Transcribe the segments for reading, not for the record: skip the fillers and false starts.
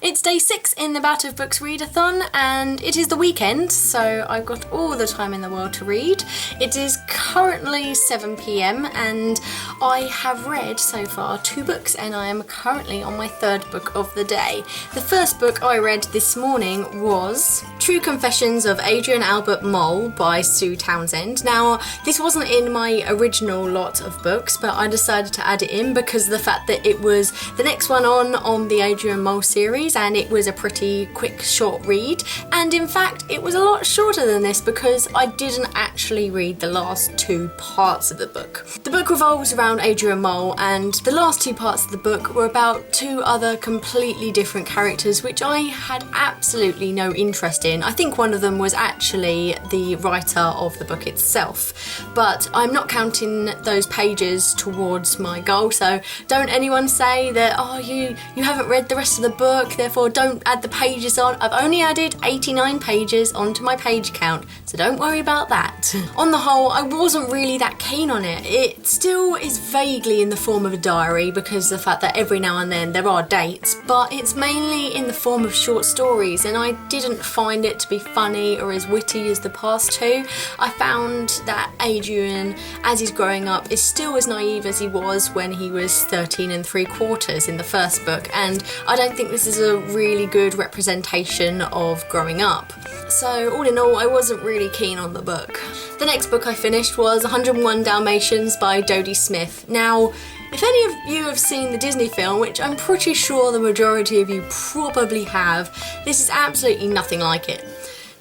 It's day 6 in the Bout of Books read-a-thon, and it is the weekend, so I've got all the time in the world to read. It is currently 7 PM and I have read so far 2 books, and I am currently on my 3rd book of the day. The first book I read this morning was True Confessions of Adrian Albert Moll by Sue Townsend. Now, this wasn't in my original lot of books, but I decided to add it in because of the fact that it was the next one on the Adrian Moll series, and it was a pretty quick, short read. And in fact, it was a lot shorter than this because I didn't actually read the last 2 parts of the book. The book revolves around Adrian Moll, and the last 2 parts of the book were about 2 other completely different characters which I had absolutely no interest in. I think one of them was actually the writer of the book itself, but I'm not counting those pages towards my goal, so don't anyone say that, oh, you haven't read the rest of the book, therefore don't add the pages on. I've only added 89 pages onto my page count, so don't worry about that. On the whole, I wasn't really that keen on it. It still is vaguely in the form of a diary because of the fact that every now and then there are dates, but it's mainly in the form of short stories, and I didn't find it to be funny or as witty as the past 2. I found that Adrian, as he's growing up, is still as naive as he was when he was 13 3/4 in the first book, and I don't think this is a really good representation of growing up. So all in all, I wasn't really keen on the book. The next book I finished was 101 Dalmatians by Dodie Smith. Now, if any of you have seen the Disney film, which I'm pretty sure the majority of you probably have, this is absolutely nothing like it.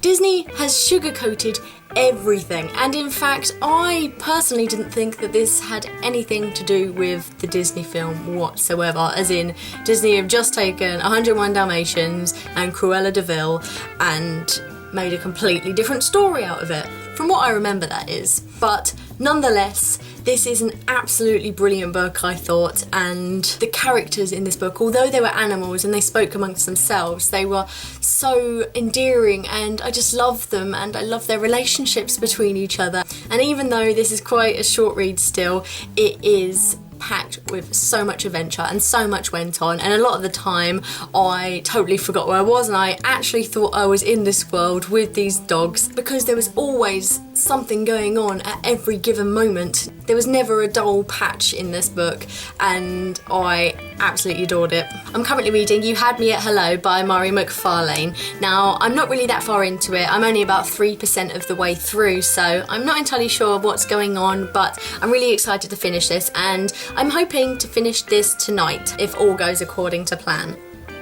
Disney has sugar-coated everything, and in fact I personally didn't think that this had anything to do with the Disney film whatsoever, as in Disney have just taken 101 Dalmatians and Cruella de Vil and made a completely different story out of it, from what I remember that is. But nonetheless, this is an absolutely brilliant book, I thought, and the characters in this book, although they were animals and they spoke amongst themselves, they were so endearing, and I just loved them, and I love their relationships between each other. And even though this is quite a short read still, it is packed with so much adventure and so much went on, and a lot of the time I totally forgot where I was, and I actually thought I was in this world with these dogs because there was always something going on at every given moment. There was never a dull patch in this book, and I absolutely adored it. I'm currently reading You Had Me at Hello by Mari McFarlane. Now, I'm not really that far into it. I'm only about 3% of the way through, so I'm not entirely sure what's going on, but I'm really excited to finish this, and I'm hoping to finish this tonight if all goes according to plan.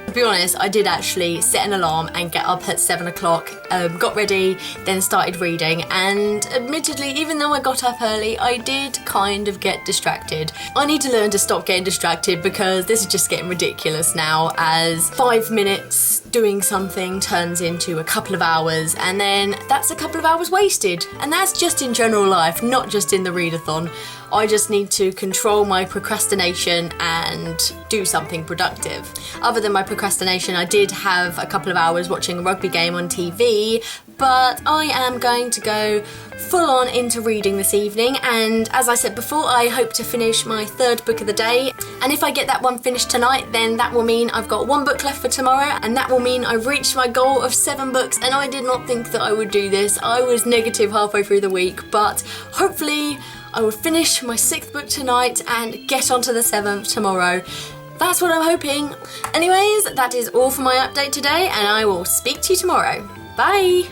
To be honest, I did actually set an alarm and get up at 7 o'clock, got ready, then started reading, and admittedly, even though I got up early, I did kind of get distracted. I need to learn to stop getting distracted because this is just getting ridiculous now, as 5 minutes doing something turns into a couple of hours, and then that's a couple of hours wasted. And that's just in general life, not just in the read-a-thon. I just need to control my procrastination and do something productive. Other than my procrastination, I did have a couple of hours watching a rugby game on TV, but I am going to go full on into reading this evening, and as I said before, I hope to finish my 3rd book of the day, and if I get that one finished tonight, then that will mean I've got 1 book left for tomorrow, and that will mean I've reached my goal of 7 books, and I did not think that I would do this. I was negative halfway through the week, but hopefully I will finish my 6th book tonight and get onto the 7th tomorrow. That's what I'm hoping. Anyways, that is all for my update today, and I will speak to you tomorrow. Bye!